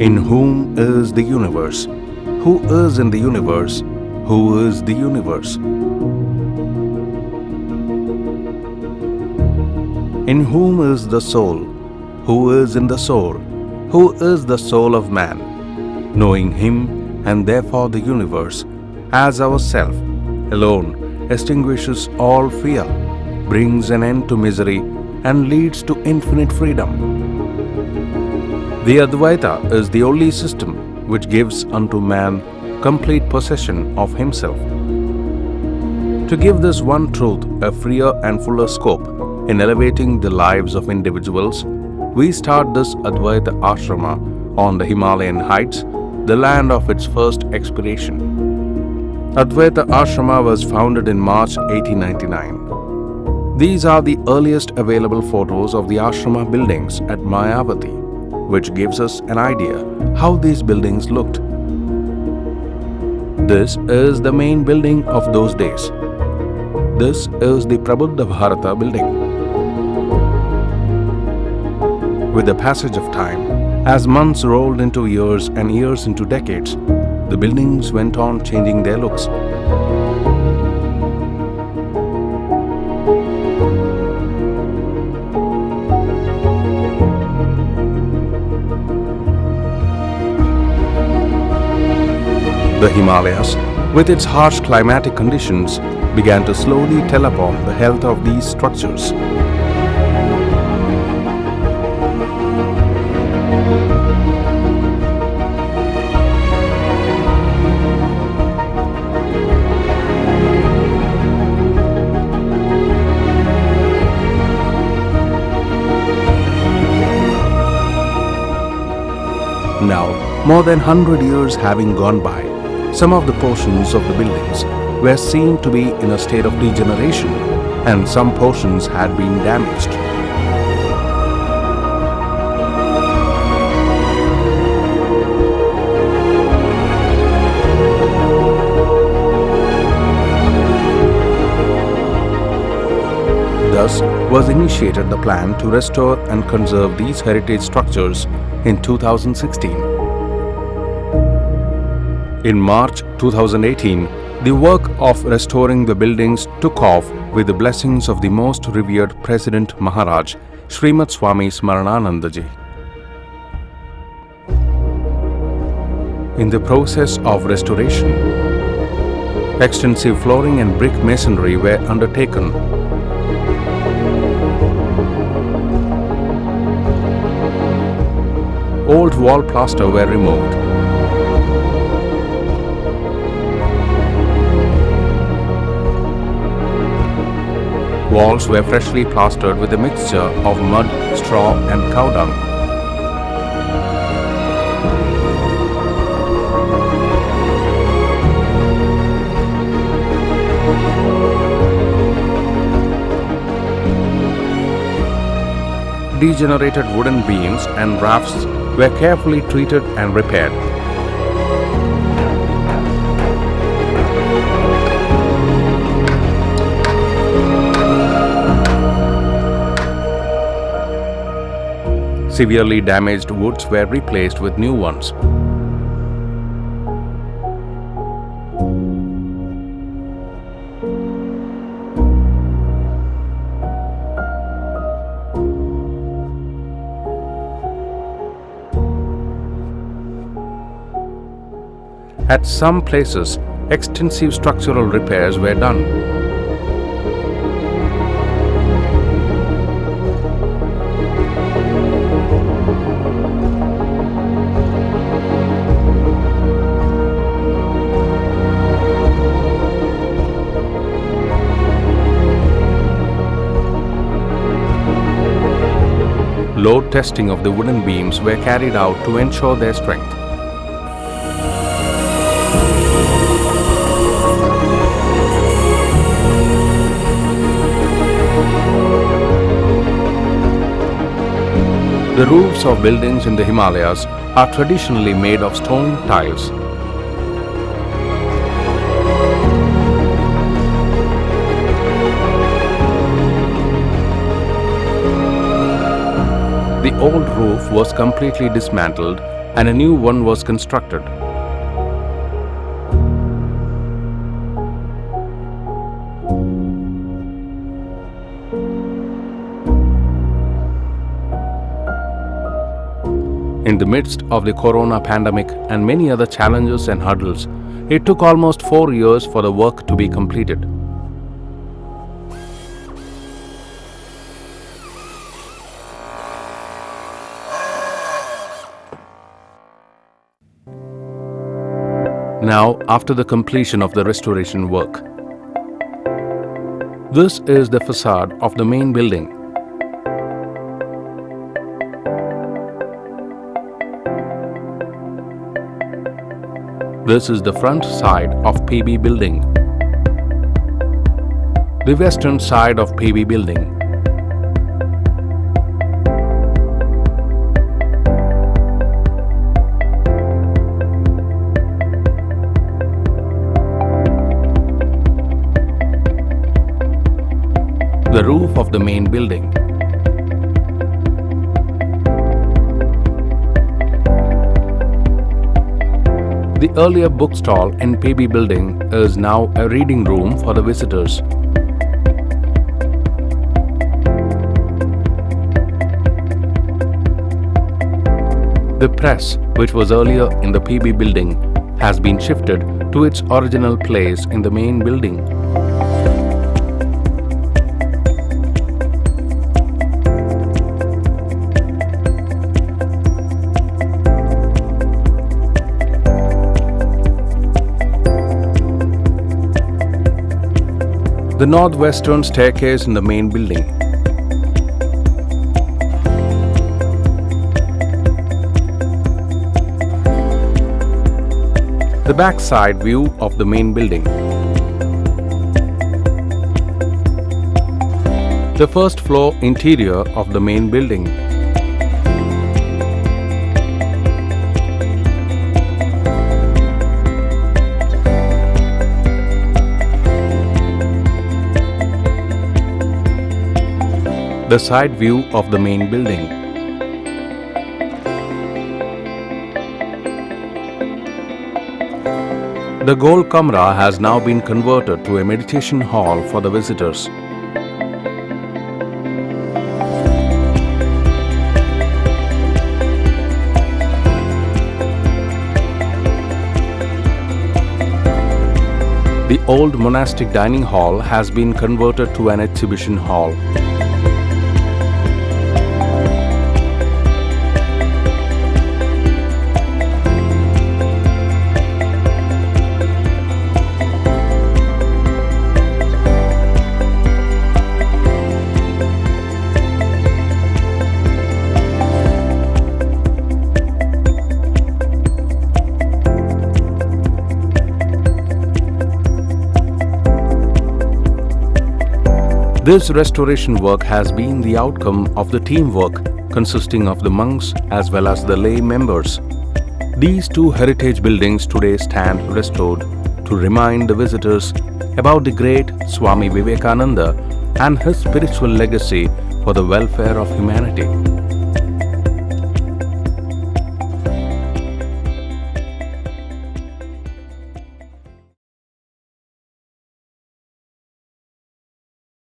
In whom is the universe? Who is in the universe? Who is the universe? In whom is the soul? Who is in the soul? Who is the soul of man? Knowing him and therefore the universe as ourself alone extinguishes all fear, brings an end to misery, and leads to infinite freedom. The Advaita is the only system which gives unto man complete possession of himself. To give this one truth a freer and fuller scope in elevating the lives of individuals, we start this Advaita Ashrama on the Himalayan heights, the land of its first expiration. Advaita Ashrama was founded in March 1899. These are the earliest available photos of the ashrama buildings at Mayavati, which gives us an idea how these buildings looked. This is the main building of those days. This is the Prabuddha Bharata Building. With the passage of time, as months rolled into years and years into decades, the buildings went on changing their looks. The Himalayas, with its harsh climatic conditions, began to slowly tell upon the health of these structures. Now, more than 100 years having gone by, some of the portions of the buildings were seen to be in a state of degeneration, and some portions had been damaged. Thus was initiated the plan to restore and conserve these heritage structures in 2016. In March 2018, the work of restoring the buildings took off with the blessings of the most revered President Maharaj, Srimat Swami Smarananandaji. In the process of restoration, extensive flooring and brick masonry were undertaken. Old wall plaster were removed. Walls were freshly plastered with a mixture of mud, straw, and cow dung. Degenerated wooden beams and rafts were carefully treated and repaired. Severely damaged woods were replaced with new ones. At some places, extensive structural repairs were done. Load testing of the wooden beams were carried out to ensure their strength. The roofs of buildings in the Himalayas are traditionally made of stone tiles. The old roof was completely dismantled and a new one was constructed. In the midst of the corona pandemic and many other challenges and hurdles, it took almost 4 years for the work to be completed. Now, after the completion of the restoration work, this is the facade of the main building. This is the front side of PB building. The western side of PB building. The roof of the main building. The earlier bookstall in PB building is now a reading room for the visitors. The press, which was earlier in the PB building, has been shifted to its original place in the main building. The northwestern staircase in the main building. The backside view of the main building. The first floor interior of the main building. The side view of the main building. The Gold Kamra has now been converted to a meditation hall for the visitors. The old monastic dining hall has been converted to an exhibition hall. This restoration work has been the outcome of the teamwork consisting of the monks as well as the lay members. These two heritage buildings today stand restored to remind the visitors about the great Swami Vivekananda and his spiritual legacy for the welfare of humanity.